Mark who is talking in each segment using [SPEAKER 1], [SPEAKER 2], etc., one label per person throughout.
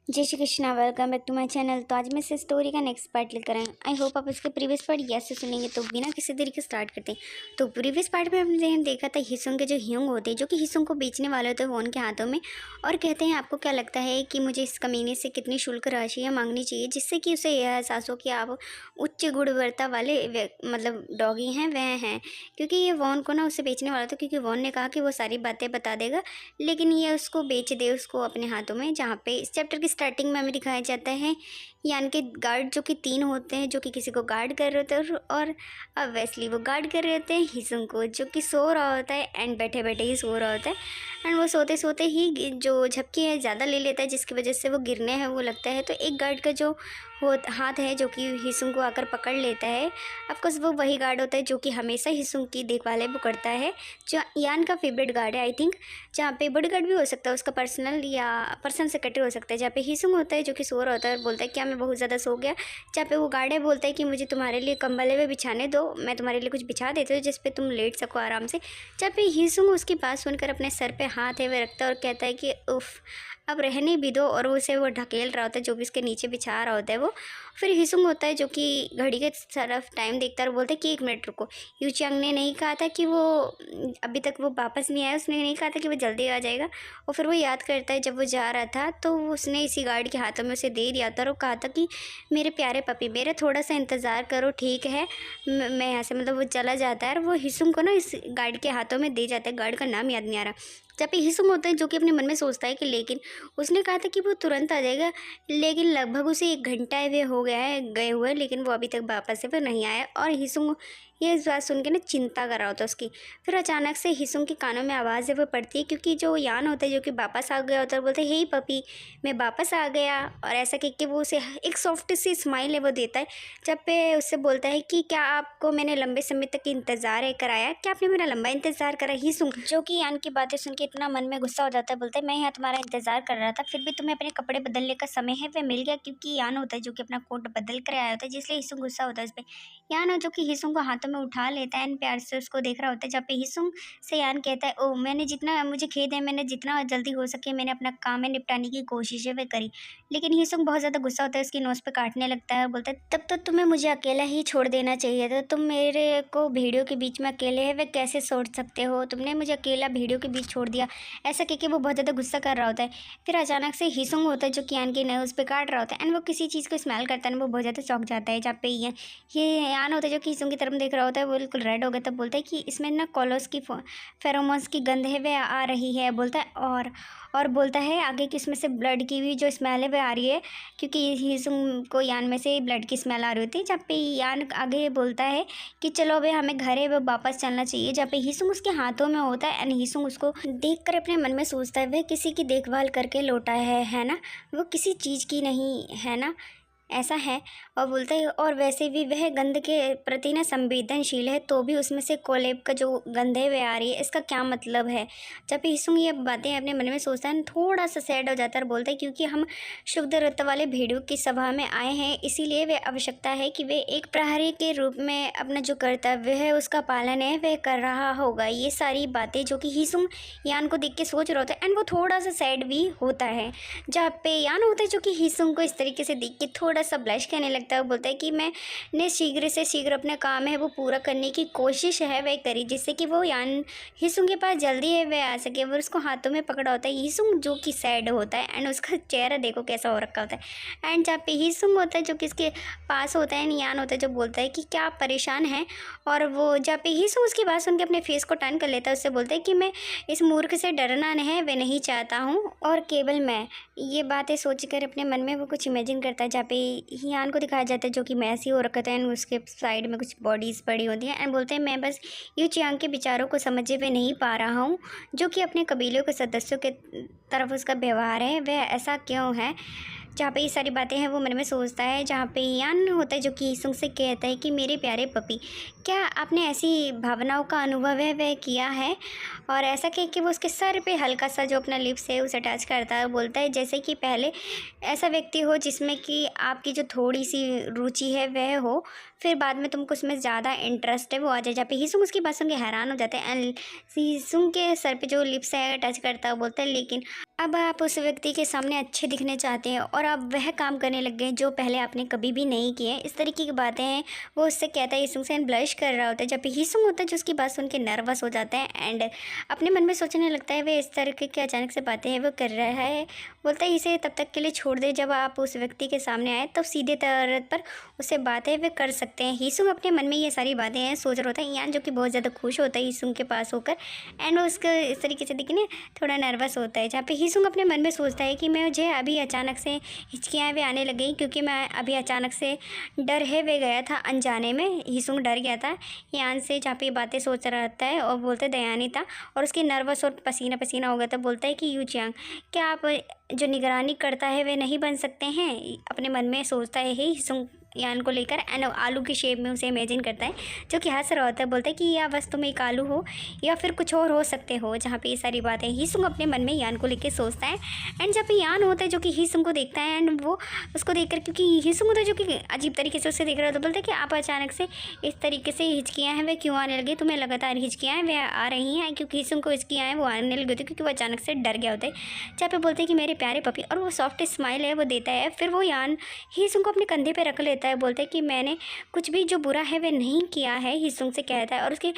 [SPEAKER 1] जय Shri Krishna, welcome back to my channel. तो आज मैं इस स्टोरी का नेक्स्ट पार्ट लेकर आए। आई होप आप इसके प्रीवियस पार्ट यस से सुनेंगे। तो बिना किसी देरी के स्टार्ट करते हैं। तो प्रीवियस पार्ट में हमने देखा था हिसुंग के जो ह्योंग होते हैं, जो कि हिसुंग को बेचने वाले होते हैं वॉन के हाथों में, और कहते हैं आपको क्या लगता है कि मुझे इस कमीने से कितनी शुल्क राशि मांगनी चाहिए जिससे कि उसे यह एहसास हो कि आप उच्च गुणवत्ता वाले मतलब डॉगी हैं वह हैं। क्योंकि ये वॉन को ना उसे बेचने वाला था, क्योंकि वॉन ने कहा कि वो सारी बातें बता देगा, लेकिन ये उसको बेच दे उसको अपने हाथों में। जहाँ पे इस चैप्टर की स्टार्टिंग में हमें दिखाया जाता है यान के गार्ड जो कि 3 होते हैं, जो कि किसी को गार्ड कर रहे होते हैं, और ऑब्वियसली वो गार्ड कर रहे होते हैं हिसुंग को, जो कि सो रहा होता है एंड बैठे बैठे ही सो रहा होता है। एंड वो सोते सोते ही जो झपकी है ज़्यादा ले लेता है, जिसकी वजह से वो गिरने हैं वो लगता है। तो एक गार्ड का जो हाथ है जो कि हिसुंग को आकर पकड़ लेता है। ऑफकोर्स वो वही गार्ड होता है जो कि हमेशा हिसुंग की देखभाल है वो करता है, जो यान का फेवरेट गार्ड है आई थिंक। जहाँ पे बॉडी गार्ड भी हो सकता है उसका, पर्सनल या पर्सन सेक्रेटरी हो सकता है। जहाँ पे हिसुंग होता है जो कि सो रहा होता है और बोलता है क्या मैं बहुत ज़्यादा सो गया। जहाँ पे वो गार्ड है बोलता है कि मुझे तुम्हारे लिए कंबल है बिछाने दो, मैं तुम्हारे लिए कुछ बिछा देती हूँ जिस पे तुम लेट सको आराम से। जहाँ पे हिसुंग उसकी बात सुनकर अपने सर पे हाथ है वह रखता है और कहता है कि उफ़ अब रहने भी दो, और उसे वो ढकेल रहा होता है जो भी उसके नीचे बिछा रहा होता है वो। फिर हिसुंग होता है जो कि घड़ी के तरफ टाइम देखता है और बोलता है कि 1 मिनट रुको, यूचियांग ने नहीं कहा था कि वो अभी तक वो वापस नहीं आया, उसने नहीं कहा था कि वो जल्दी आ जाएगा। और फिर वो याद करता है जब वो जा रहा था तो उसने इसी गार्ड के हाथों में उसे दे दिया था और वो कहा था कि मेरे प्यारे पपी मेरा थोड़ा सा इंतज़ार करो, ठीक है मैं यहाँ से, मतलब वो चला जाता है और वो हिसुंग को ना इस गार्ड के हाथों में दे जाता है। गार्ड का नाम याद नहीं आ रहा। जब पे हिसुंग होता है जो कि अपने मन में सोचता है कि लेकिन उसने कहा था कि वो तुरंत आ जाएगा, लेकिन लगभग उसे 1 घंटा वे हो गया है गए हुए, लेकिन वो अभी तक वापस से वो नहीं आया। और हिसुंग ये इस बात सुन के ना चिंता कर रहा होता है उसकी। फिर अचानक से हिसुंग के कानों में आवाज़ है वो पड़ती है, क्योंकि जो यान होता है जो कि वापस आ गया होता है, बोलते हैं हे पपी मैं वापस आ गया, और ऐसा कह के वो उसे एक सॉफ्ट सी स्माइल है वो देता है। जब पे उससे बोलता है कि क्या आपको मैंने लंबे समय तक इंतज़ार है कराया, क्या आपने मेरा लंबा इंतज़ार करा। हिसुंग जो कि यान की बातें सुन के इतना मन में गुस्सा हो जाता है, बोलता है मैं यहाँ तुम्हारा इंतज़ार कर रहा था, फिर भी तुम्हें अपने कपड़े बदलने का समय है वह मिल गया, क्योंकि यान होता है जो कि अपना कोट बदल कर आया होता है, जिसलिए हिसुंग गुस्सा होता है उस पर। यान जो कि हिसुंग को हाथों में उठा लेता है एंड प्यार से उसको देख रहा होता है। जब पे हिसुंग से यान कहता है ओह मैंने जितना, मुझे खेद है, मैंने जितना जल्दी हो सके मैंने अपना काम है निपटाने की कोशिश है वह करी। लेकिन हिसुंग बहुत ज़्यादा गुस्सा होता है, उसकी नोज़ पे काटने लगता है और बोलता है तब तो तुम्हें मुझे अकेला ही छोड़ देना चाहिए था, तुम मेरे को भेड़ियों के बीच में अकेले है वह कैसे छोड़ सकते हो, तुमने मुझे अकेला भेड़ियों के बीच छोड़ दिया। ऐसा कह के वो बहुत ज़्यादा गुस्सा कर रहा होता है। फिर अचानक से हिसुंग होता है जो कि यान की नोज़ पे काट रहा होता है एंड वो किसी चीज़ को स्मेल करता है, वो बहुत ज़्यादा चौंक जाता है। जहाँ पे ये यान होता है जो कि हिसुंग की तरफ देख रहा होता है, वो बिल्कुल रेड हो गया। तब बोलता है कि इसमें ना कॉलोस की फेरोमोन्स की गंध है वह आ रही है, बोलता है और बोलता है आगे कि इसमें से ब्लड की भी जो स्मेल है वह आ रही है, क्योंकि हिसुंग को यान में से ब्लड की स्मेल आ रही होती है। जहाँ पे यान आगे बोलता है कि चलो अबे हमें घर है वो वापस चलना चाहिए। जहाँ पे हिसुंग उसके हाथों में होता है एंड हिसुंग उसको देखकर अपने मन में सोचता है वह किसी की देखभाल करके लौटा है ना, वो किसी चीज़ की नहीं है ना, ऐसा है। और बोलता है और वैसे भी वह गंध के प्रति ना संवेदनशील है, तो भी उसमें से कोलेब का जो गंध है वह आ रही है, इसका क्या मतलब है। जब हिसुंग ये बातें अपने मन में सोचता है थोड़ा सा सैड हो जाता है और बोलता है क्योंकि हम शुद्ध रक्त वाले भेड़ियों की सभा में आए हैं, इसीलिए वह आवश्यकता है कि वे एक प्रहरी के रूप में अपना जो कर्तव्य है उसका पालन है वह कर रहा होगा। ये सारी बातें जो कि हिसुंग यान को देख के सोच रहा होता है एंड वो थोड़ा सा सैड भी होता है। जहाँ पे यान होता है जो कि हिसुंग को इस तरीके से देख के थोड़ा सा ब्लश करने लगता है। वो बोलता है कि मैंने शीघ्र से शीघ्र अपना काम है वो पूरा करने की कोशिश है वह करी, जिससे कि वो यान हिसुंग के पास जल्दी है वह आ सके। वो उसको हाथों में पकड़ा होता है हिसुंग जो कि सैड होता है एंड उसका चेहरा देखो कैसा हो रखा होता है। एंड जहाँ पे हिसुंग होता है जो कि इसके पास होता है यान होता है जो बोलता है कि क्या आप परेशान हैं, और वो जहाँ पे हिसुंग उसकी बात सुन के अपने फेस को टर्न कर लेता है, उससे बोलता है कि मैं इस मूर्ख से डरना है वे नहीं चाहता हूँ, और केवल मैं ये बातें सोचकर अपने मन में वो कुछ इमेजिन करता है। जहाँ पे यान को दिखाया जाता है जो कि मैसी हो रखा था एंड उसके साइड में कुछ बॉडीज़ पड़ी होती हैं एंड बोलते हैं मैं बस यूचियांग के विचारों को समझे हुए नहीं पा रहा हूँ, जो कि अपने कबीलों के सदस्यों के तरफ उसका व्यवहार है वह ऐसा क्यों है। जहाँ पे ये सारी बातें हैं वो मन में सोचता है। जहाँ पे यान होता है जो कि हिसुंग से कहता है कि मेरे प्यारे पपी, क्या आपने ऐसी भावनाओं का अनुभव है वह किया है? और ऐसा कह के वो उसके सर पे हल्का सा जो अपना लिप्स है उसे टच करता है, बोलता है जैसे कि पहले ऐसा व्यक्ति हो जिसमें कि आपकी जो थोड़ी सी रुचि है वह हो, फिर बाद में तुमको उसमें ज़्यादा इंटरेस्ट है वो आ जाए। जहाँ पे हिसुंग उसकी बात सुन के हैरान हो जाते हैं एंड हिसुंग के सर पे जो लिप्स है टच करता है, बोलता है लेकिन अब आप उस व्यक्ति के सामने अच्छे दिखने चाहते हैं और आप वह काम करने लग गए जो पहले आपने कभी भी नहीं किए। इस तरीके की बातें हैं वो उससे कहता है। हिसुंग से ब्लश कर रहा होता है। जब हिसुंग होता है जो उसकी बात सुन के नर्वस हो जाता है एंड अपने मन में सोचने लगता है वे इस तरीके की अचानक से बातें हैं वो कर रहा है। बोलता है इसे तब तक के लिए छोड़ दे, जब आप उस व्यक्ति के सामने आए तब सीधे तौर पर उससे बातें वे कर सकते हैं। हिसुंग अपने मन में ये सारी बातें हैं सोच रहा होता है। यान जो कि बहुत ज़्यादा खुश होता है हिसुंग के पास होकर एंड उसका इस तरीके से देखिए थोड़ा नर्वस होता है। जहाँ पे हिसुंग अपने मन में सोचता है कि मुझे अभी अचानक से हिचकियाँ वे आने लग गई क्योंकि मैं अभी अचानक से डर है वे गया था अनजाने में। हिसुंग डर गया था यान से। जहाँ पे ये बातें सोच रहा था है और बोलते दयानी था और उसकी नर्वस और पसीना पसीना हो गया था। बोलता है कि यू चियांग, क्या आप जो निगरानी करता है वे नहीं बन सकते हैं? अपने मन में सोचता है हिसुंग यान को लेकर एंड आलू की शेप में उसे इमेजिन करता है जो कि हंस रहा होता है। बोलता है कि या बस तुम एक आलू हो या फिर कुछ और हो सकते हो। जहाँ पे ये सारी बातें हिसुंग अपने मन में यान को लेकर सोचता है एंड जब पे यान होता है जो कि हिसुंग को देखता है एंड वो उसको देखकर, क्योंकि हिसुंग होता है जो कि अजीब तरीके से उसे देख रहा होता है, बोलता है कि आप अचानक से इस तरीके से हिचकियाँ हैं वे क्यों आने लगी? तुम्हें लगातार हिचकियाँ हैं वे आ रही हैं? क्योंकि हिसुंग को हिचकियाँ हैं वो आने लगी होती है क्योंकि वो अचानक से डर गया होता है। जहाँ पे बोलते हैं कि मेरे प्यारे पपी, और वो सॉफ्ट स्माइल है वो देता है। फिर वो यान हिसुंग को अपने कंधे पे रख लेता है। बोलता है कि मैंने कुछ भी जो बुरा है वह नहीं किया है, हिसुंग से कहता है और उसके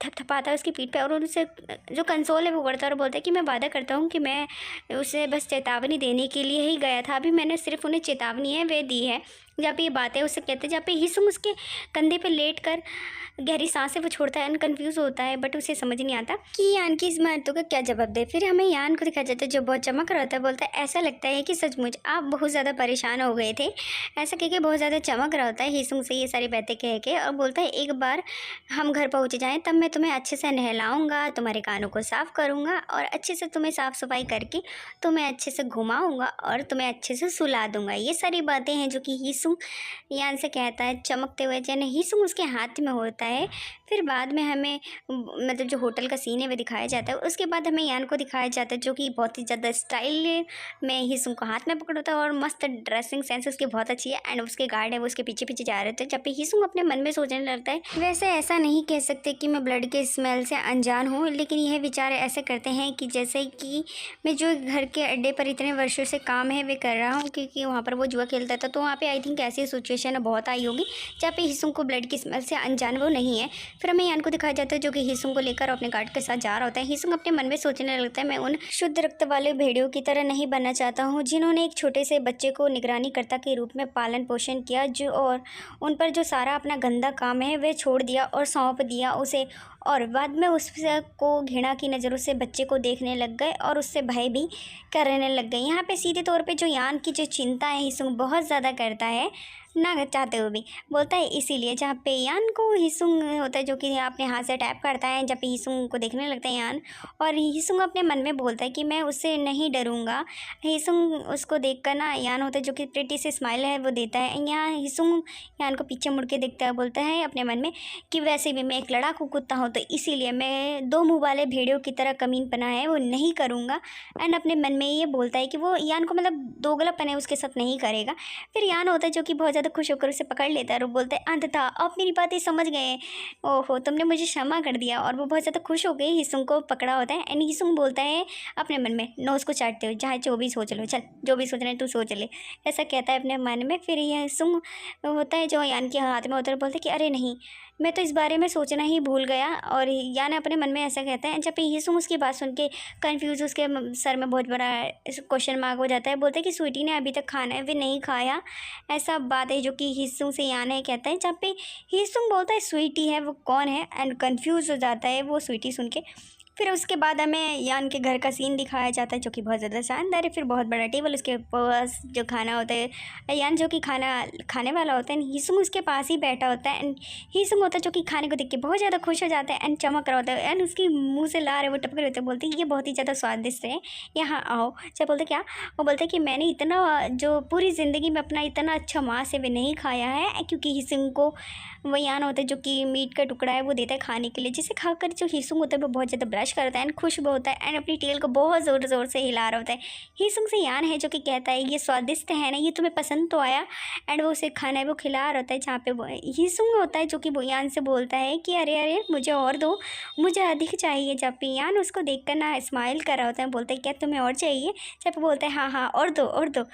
[SPEAKER 1] थपथपाता है उसकी पीठ पे और उनसे जो कंसोल है वो करता है और बोलता है कि मैं वादा करता हूँ कि मैं उसे बस चेतावनी देने के लिए ही गया था, अभी मैंने सिर्फ उन्हें चेतावनी है वे दी है। जहाँ पे ये बातें उससे कहते हैं, जहाँ पे हिसुंग उसके कंधे पे लेट कर गहरी सांसें वो छोड़ता है एंड कन्फ्यूज़ होता है बट उसे समझ नहीं आता कि यान की इस बातों का क्या जवाब दे। फिर हमें यान को दिखाया जाता है जो बहुत चमक रहा होता है। बोलता है ऐसा लगता है कि सचमुच आप बहुत ज़्यादा परेशान हो गए थे। ऐसा कह के बहुत ज़्यादा चमक रहा होता है हिसुंग से ये सारी बातें कह के और बोलता है एक बार हम घर पहुँच जाएँ तब मैं तुम्हें अच्छे से नहलाऊँगा, तुम्हारे कानों को साफ़ करूँगा और अच्छे से तुम्हें साफ़ सफाई करके तुम्हें अच्छे से घुमाऊँगा और तुम्हें अच्छे से सुला दूँगा। ये सारी बातें हैं जो कि हिसुंग यान से कहता है चमकते हुए। यानी हिसुंग उसके हाथ में होता है। फिर बाद में हमें मतलब जो होटल का सीन है वो दिखाया जाता है। उसके बाद हमें यान को दिखाया जाता है जो कि बहुत ही ज़्यादा स्टाइल में हिसुंग को हाथ में पकड़ता है और मस्त ड्रेसिंग सेंस उसकी बहुत अच्छी है एंड उसके गार्ड है वो उसके पीछे पीछे जा रहे थे। जब पे हिसुंग अपने मन में सोचने लगता है वैसे ऐसा नहीं कह सकते कि मैं ब्लड के स्मेल से अनजान हूँ, लेकिन यह विचार ऐसे करते हैं कि जैसे कि मैं जो घर के अड्डे पर इतने वर्षों से काम है वे कर रहा हूँ क्योंकि वहाँ पर वो जुआ खेलता था तो वहाँ पे आई थिंक ऐसी सिचुएशन बहुत आई होगी जहाँ पे हिसुंग को ब्लड की स्मेल से अनजान वो नहीं है। फिर हमें यान को दिखाया जाता है जो कि हिसुंग को लेकर अपने गार्ड के साथ जा रहा होता है। हिसुंग अपने मन में सोचने लगता है मैं उन शुद्ध रक्त वाले भेड़ियों की तरह नहीं बनना चाहता हूँ जिन्होंने एक छोटे से बच्चे को निगरानीकर्ता के रूप में पालन पोषण किया जो और उन पर जो सारा अपना गंदा काम है वह छोड़ दिया और सौंप दिया उसे और बाद में उसको घृणा की नज़रों से बच्चे को देखने लग गए और उससे भय भी करने लग गए। यहाँ पे सीधे तौर पे जो यान की जो चिंता है हिसुंग बहुत ज़्यादा करता है ना चाहते हुए भी। बोलता है इसीलिए जहाँ पे यान को हिसुंग होता है जो कि अपने हाथ से टैप करता है जब पे हिसुंग को देखने लगता है यान और हिसुंग अपने मन में बोलता है कि मैं उससे नहीं डरूंगा। हिसुंग उसको देखकर ना यान होता है जो कि प्रिटी से स्माइल है वो देता है। यहाँ हिसुंग यान को पीछे मुड़ के देखता है, बोलता है अपने मन में कि वैसे भी मैं एक लड़ाकू कुत्ता हूँ तो इसीलिए मैं दो मुँह वाले भेड़ियों की तरह कमीनपना है वो नहीं करूँगा। एंड अपने मन में ये बोलता है कि वो यान को मतलब दोगलापन है उसके साथ नहीं करेगा। फिर यान होता है जो कि बहुत ज़्यादा खुश होकर उसे पकड़ लेता है और वो बोलता है अंततः आप मेरी बातें समझ गए, ओहो तुमने मुझे क्षमा कर दिया। और वो बहुत ज़्यादा खुश हो गए हिसुंग को पकड़ा होता है एंड हिसुंग बोलता है अपने मन में नोज़ को चाटते हुए चाहे जो भी सोच लो, चल जो भी सोच रहे तू सोच ले, ऐसा कहता है अपने मन में। फिर यह हिसुंग होता है जो यान के हाथ में होता है, बोलता है कि अरे नहीं मैं तो इस बारे में सोचना ही भूल गया। और यान अपने मन में ऐसा कहता है। जब हिसुंग उसकी बात सुन के कन्फ्यूज़ उसके सर में बहुत बड़ा क्वेश्चन मार्क हो जाता है। बोलता है कि स्वीटी ने अभी तक खाना है वे नहीं खाया, ऐसा बात है जो कि हिसुंग से यान है कहता है। जब पे हिसुंग बोलता है स्वीटी है वो कौन है एंड कन्फ्यूज़ हो जाता है वो स्वीटी सुन के। फिर उसके बाद हमें यान के घर का सीन दिखाया जाता है जो कि बहुत ज़्यादा शानदार है। फिर बहुत बड़ा टेबल, उसके पास जो खाना होता है, यान जो कि खाना खाने वाला होता है, हीसुंग उसके पास ही बैठा होता है। एंड हीसुंग होता है जो कि खाने को देख के बहुत ज़्यादा खुश हो जाता है एंड चमक रहा होता है एंड उसकी मुंह से ला रहे वो टपक रहे होते हैं। बोलते हैं ये बहुत ही ज़्यादा स्वादिष्ट है, यहाँ आओ। जब बोलते क्या, वो बोलते हैं कि मैंने इतना जो पूरी ज़िंदगी में अपना इतना अच्छा माँ से भी नहीं खाया है, क्योंकि हीसुंग को वो यान होता है जो कि मीट का टुकड़ा है वो देता है खाने के लिए, जिसे खाकर जो हीसुंग होता है वो बहुत ज़्यादा ब्रश करता है एंड खुश भी होता है एंड अपनी टेल को बहुत ज़ोर ज़ोर से हिला रहा होता है। हीसुंग से यान है जो कि कहता है ये स्वादिष्ट है ना, ये तुम्हें पसंद तो आया, एंड वो उसे खाना है वो खिला रहा होता है। जहाँ पे वो हीसुंग होता है जो कि वो यान से बोलता है कि अरे अरे मुझे और दो, मुझे अधिक चाहिए। जब पे यान उसको देख कर ना स्माइल कर रहा होता है, बोलता है क्या तुम्हें और चाहिए? जब बोलता है हाँ हाँ और दो और दो।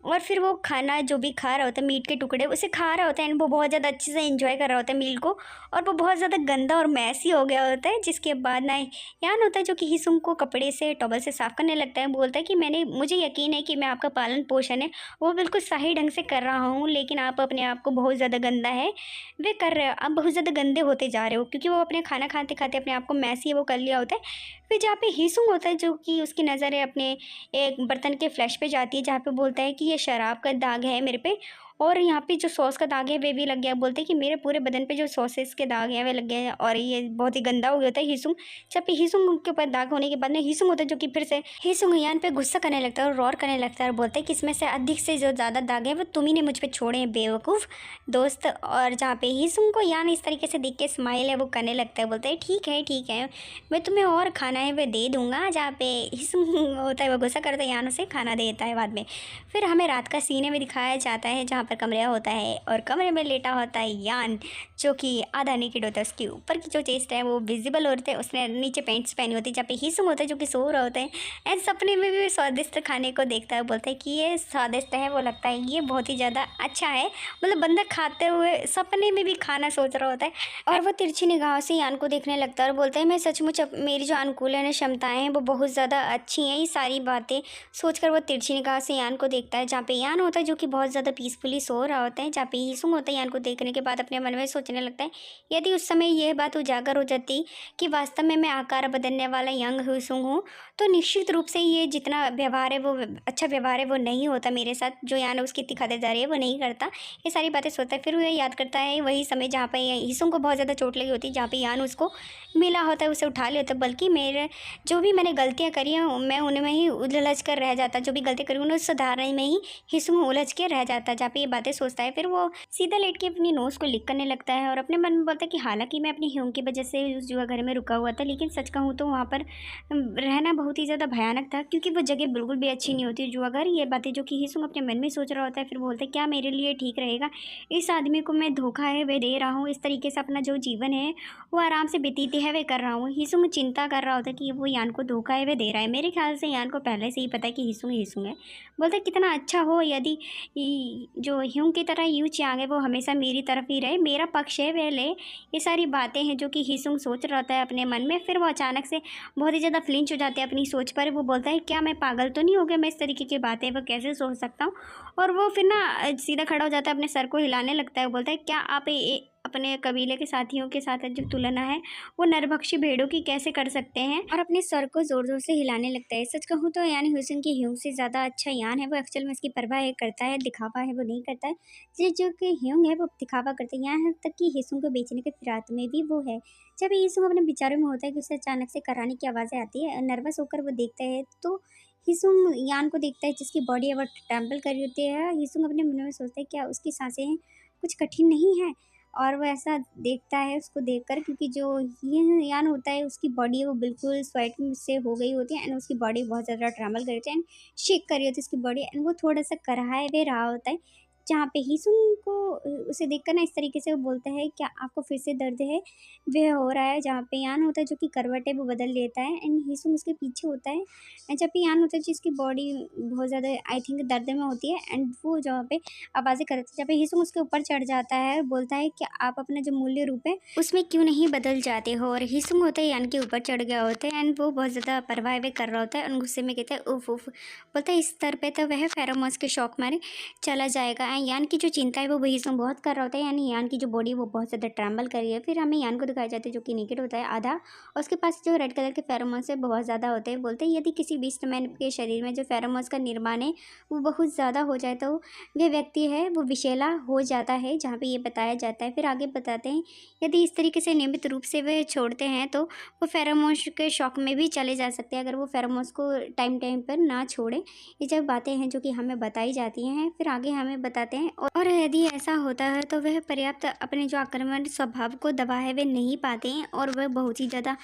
[SPEAKER 1] और फिर वो खाना जो भी खा रहा होता है, मीट के टुकड़े उसे खा रहा होता है एंड वो बहुत ज़्यादा अच्छे से एंजॉय कर रहा होता है मील को, और वो बहुत ज़्यादा गंदा और मैसी हो गया होता है। जिसके बाद ना यान होता है जो कि हीसुंग को कपड़े से टॉवल से साफ़ करने लगता है। बोलता है कि मुझे यकीन है कि मैं आपका पालन पोषण है वो बिल्कुल सही ढंग से कर रहा हूँ, लेकिन आप अपने आप को बहुत ज़्यादा गंदा है वे कर रहे हो, आप बहुत ज़्यादा गंदे होते जा रहे हो, क्योंकि वो अपने खाना खाते खाते अपने आप को मैसी है वो कर लिया होता है। फिर जहाँ पे हीसुंग होता है जो कि उसकी नज़र है अपने एक बर्तन के फ्लैश पे जाती है, जहाँ पे बोलता है कि ये शराब का दाग है मेरे पे, और यहाँ पे जो सॉस का दाग है वे भी लग गया। बोलते हैं कि मेरे पूरे बदन पे जो सॉसेस के दाग हैं वे लग गए हैं और ये बहुत ही गंदा हो गया था हीसुंग। जब पे हीसुंग के ऊपर दाग होने के बाद में हीसुंग होता है जो कि फिर से हीसुंग यान पे गुस्सा करने लगता है और रोर करने लगता है और बोलता है कि इसमें से अधिक से जो ज़्यादा दाग है वो तुम ही ने मुझ पर छोड़े हैं बेवकूफ़ दोस्त। और जहाँ पे हीसुंग को यान इस तरीके से देख के स्माइल है वो करने लगता है, बोलता है ठीक है मैं तुम्हें और खाना है वह दे दूँगा। जहाँ पे हीसुंग होता है वो गुस्सा करता है, यान उसे खाना देता है बाद में। फिर हमें रात का सीने में दिखाया जाता है जहाँ पर कमरा होता है और कमरे में लेटा होता है यान जो कि आधा नेकेड होता है, उसके ऊपर की जो चेस्ट है वो विजिबल होते हैं, उसने नीचे पैंट्स पहनी होती है। जहाँ पे हीसुंग होता है जो कि सो रहा होता है एंड सपने में भी स्वादिष्ट खाने को देखता है, बोलता है कि ये स्वादिष्ट है, वो लगता है ये बहुत ही ज़्यादा अच्छा है। मतलब बंदा खाते हुए सपने में भी खाना सोच रहा होता है और वो तिरछी निगाहों से यान को देखने लगता है और बोलता है मैं सचमुच मेरी जो अनुकूलन क्षमताएं हैं वो बहुत ज़्यादा अच्छी हैं। ये सारी बातें सोचकर वो तिरछी निगाह से यान को देखता है। जहाँ पे यान होता है जो कि बहुत ज़्यादा पीसफुली सो रहा होता है। जहाँ पे हीसुंग होता है यान को देखने के बाद अपने मन में सोचने लगता है यदि उस समय यह बात उजागर हो जाती कि वास्तव में मैं आकार बदलने वाला यंग हीसुंग हूँ, तो निश्चित रूप से ये जितना व्यवहार है वो अच्छा व्यवहार है वो नहीं होता मेरे साथ, जो यान उसकी इतनी खातिरदारी है वो नहीं करता। ये सारी बातें सोचता है। फिर वो याद करता है वही समय जहाँ पर हीसुंग को बहुत ज़्यादा चोट लगी होती है, जहाँ पे यान उसको मिला होता है, उसे उठा लिया होता है। बल्कि मेरे जो भी मैंने गलतियाँ करी हैं मैं उनमें ही उलझ कर रह जाता, जो भी गलती करी उन्हें सुधारने में ही हीसुंग उलझ के रह जाता। जहाँ पे ये बातें सोचता है फिर वो सीधा लेट के अपनी नोट्स को लिख करने लगता है और अपने मन में बोलता है कि हालांकि मैं अपनी ह्यूंग की वजह से उस जुआ घर में रुका हुआ था, लेकिन सच कहूँ तो वहाँ पर रहना बहुत ही ज़्यादा भयानक था, क्योंकि वो जगह बिल्कुल भी अच्छी नहीं होती जुआ घर। ये बातें जो कि हीसुंग अपने मन में सोच रहा होता है। फिर बोलता है क्या मेरे लिए ठीक रहेगा, इस आदमी को मैं धोखा है वे दे रहा हूँ, इस तरीके से अपना जो जीवन है वो आराम से व्यतीत है वे कर रहा हूँ। हीसुंग चिंता कर रहा होता है कि वो यान को धोखा है वे दे रहा है। मेरे ख्याल से यान को पहले से ही पता है कि हीसुंग हीसुंग है। बोलता है कितना अच्छा हो यदि जो ह्यूंग की तरह यू चांग है वो हमेशा मेरी तरफ ही रहे, मेरा पक्ष है वह ले। ये सारी बातें हैं जो कि हीसुंग सोच रहा होता है अपने मन में। फिर वो अचानक से बहुत ही ज़्यादा फ्लिंच हो जाते हैं अपनी सोच पर। वो बोलता है क्या मैं पागल तो नहीं हो गया, मैं इस तरीके की बातें वो कैसे सोच सकता हूँ। और वो फिर ना सीधा खड़ा हो जाता है, अपने सर को हिलाने लगता है। वो बोलता है क्या आप अपने कबीले के साथियों के साथ जो तुलना है वो नरभक्षी भेड़ों की कैसे कर सकते हैं, और अपने सर को जोर जोर से हिलाने लगता है। सच कहूँ तो यानी हुसैन की ह्यूंग से ज़्यादा अच्छा यान है, वो एक्चुअल में इसकी परवाह है करता है, दिखावा है वो नहीं करता है। जो कि ह्यूंग है वो दिखावा करता है, यहाँ तक कि हीसुंग को बेचने के फिराक में भी वो है। जब हीसुंग अपने विचारों में होता है कि उसे अचानक से कराने की आवाज़ें आती है, नर्वस होकर वो देखता है तो हीसुंग यान को देखता है जिसकी बॉडी है वो ट्रैम्पल कर रही होती है। हीसुंग अपने मन में सोचता है क्या उसकी सांसें कुछ कठिन नहीं है, और वो ऐसा देखता है उसको देखकर, क्योंकि जो ये यान होता है उसकी बॉडी वो बिल्कुल स्वेट से हो गई होती है एंड उसकी बॉडी बहुत ज़्यादा ट्रैवल कर रही होती है एंड शेक कर रही होती है उसकी बॉडी, एंड वो थोड़ा सा कराए हुए रहा होता है। जहाँ पे हीसुंग को उसे देखकर ना इस तरीके से वो बोलता है क्या आपको फिर से दर्द है, वह हो रहा है। जहाँ पे यान होता है जो कि करवट है वो बदल लेता है एंड हीसुंग उसके पीछे होता है। एंड जब पे यान होता है जिसकी बॉडी बहुत ज़्यादा आई थिंक दर्द में होती है एंड वो जहाँ पे आवाज़ें करता है, जब पे हीसुंग उसके ऊपर चढ़ जाता है, बोलता है कि आप अपना जो मूल्य रूप है उसमें क्यों नहीं बदल जाते हो। और हीसुंग होता है यान के ऊपर चढ़ गया होता है एंड वो बहुत ज़्यादा परवाह कर रहा होता है और गुस्से में कहता है उफ उफ। बोलता है इस स्तर पे तो वह फेरोमोन्स के शौक मारे चला जाएगा यान की जो चिंता है वो हिसुंग बहुत कर रहा होता है, यानी यान की जो बॉडी वो बहुत ज़्यादा ट्रैम्बल कर रही है। फिर हमें यान को दिखाया जाता है जो कि नेकेड होता है आधा, और उसके पास जो रेड कलर के फेरोमोन्स है बहुत ज़्यादा होते हैं। बोलते हैं यदि किसी बीस्ट मैन के शरीर में जो फेरोमोन्स का निर्माण है वो बहुत ज़्यादा हो जाए तो वह व्यक्ति है वो विषैला हो जाता है, जहाँ पे ये बताया जाता है। फिर आगे बताते हैं यदि इस तरीके से नियमित रूप से वे छोड़ते हैं तो वो फेरोमोन्स के शौक में भी चले जा सकते हैं, अगर वो फेरोमोन्स को टाइम टाइम पर ना छोड़ें। ये जब बातें हैं जो कि हमें बताई जाती हैं। फिर आगे हमें बताते हैं और यदि ऐसा होता है तो वह पर्याप्त अपने जो आक्रमण स्वभाव को दबा है वे नहीं पाते हैं, और वह बहुत ही ज़्यादा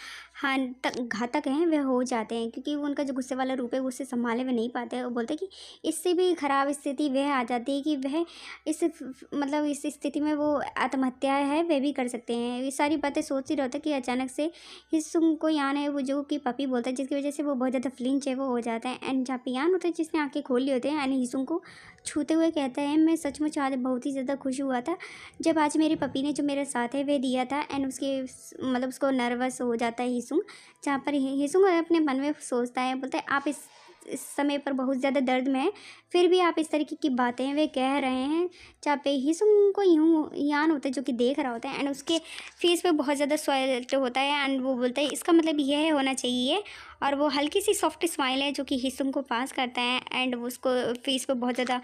[SPEAKER 1] घातक हैं वह हो जाते हैं, क्योंकि उनका जो गुस्से वाला रूप है उससे संभाले वे नहीं पाते हैं। वो बोलते हैं कि इससे भी ख़राब स्थिति वह आ जाती है कि वह इस स्थिति में वो आत्महत्या है वह भी कर सकते हैं। ये सारी बातें सोच ही रहा था कि अचानक से हिसुंग को यान है वो जो कि पपी बोलता है, जिसकी वजह से वो बहुत ज़्यादा फ्लिंच है वो हो जाता है। एंड जहाँ पे यान होता है जिसने आंखें खोल ली होते हैं, यानी हिसुंग को छूते हुए कहता है मैं सचमुच आज बहुत ही ज़्यादा खुश हुआ था जब आज मेरी पपी ने जो मेरे साथ है वह दिया था। एंड उसके उसको नर्वस हो जाता है हिसुंग, जहाँ पर हिसुंग अपने मन में सोचता है, बोलता है आप इस समय पर बहुत ज़्यादा दर्द में है, फिर भी आप इस तरीके की बातें वे कह रहे हैं। जहाँ पे हिसुंग को यूँ यान होता है जो कि देख रहा होता है, एंड उसके फेस पे बहुत ज़्यादा स्वेट होता है। एंड वो बोलता है इसका मतलब यह होना चाहिए, और वो हल्की सी सॉफ्ट स्माइल है जो कि हिसुंग को पास करता है। एंड उसको फेस पे बहुत ज़्यादा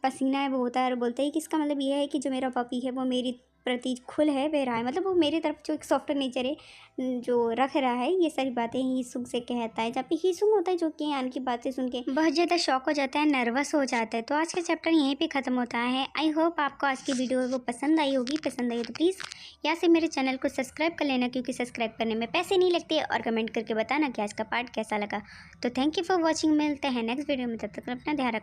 [SPEAKER 1] पसीना है वो होता है, और बोलते हैं कि इसका मतलब यह है कि जो मेरा पपी है वो मेरी प्रति खुल है वह रहा है, मतलब वो मेरी तरफ जो एक सॉफ्ट नेचर है जो रख रहा है। ये सारी बातें हिसुंग से कहता है, जब पे हिसुंग होता है जो कि यान की बातें सुन के बहुत ज़्यादा शॉक हो जाता है, नर्वस हो जाता है। तो आज का चैप्टर यहीं पे ख़त्म होता है। आई होप आपको आज की वीडियो वो पसंद आई होगी। पसंद आई तो प्लीज़ यहाँ से मेरे चैनल को सब्सक्राइब कर लेना, क्योंकि सब्सक्राइब करने में पैसे नहीं लगते, और कमेंट करके बताना कि आज का पार्ट कैसा लगा। तो थैंक यू फॉर वॉचिंग, मिलते हैं नेक्स्ट वीडियो में, तब तक अपना ध्यान रखना।